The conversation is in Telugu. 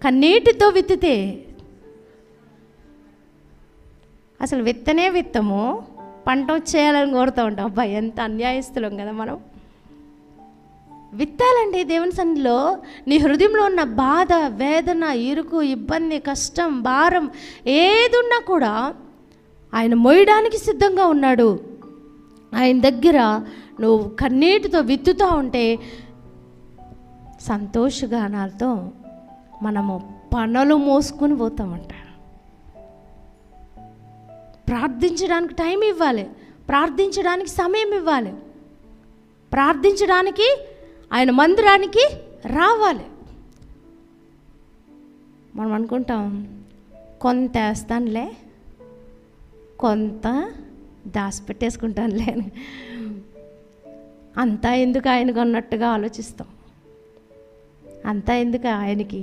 కన్నీటితో విత్తితే, అసలు విత్తనే విత్తము, పంట వచ్చేయాలని కోరుతూ ఉంటాం. అబ్బాయి ఎంత అన్యాయస్తులం కదా మనం. విత్తాలండి దేవుని సన్నిధిలో. నీ హృదయంలో ఉన్న బాధ, వేదన, ఇరుకు, ఇబ్బంది, కష్టం, భారం ఏది ఉన్నా కూడా ఆయన మోయడానికి సిద్ధంగా ఉన్నాడు. ఆయన దగ్గర నువ్వు కన్నీటితో విత్తుతూ ఉంటే సంతోషగానాలతో మనము పనులు మోసుకొని పోతామంట. ప్రార్థించడానికి టైం ఇవ్వాలి, ప్రార్థించడానికి సమయం ఇవ్వాలి, ప్రార్థించడానికి ఆయన మందిరానికి రావాలి. మనం అనుకుంటాం కొంత వేస్తానులే, కొంత దాచిపెట్టేసుకుంటానులే అని. అంతా ఎందుకు ఆయనకు అన్నట్టుగా ఆలోచిస్తాం. అంతా ఎందుకు ఆయనకి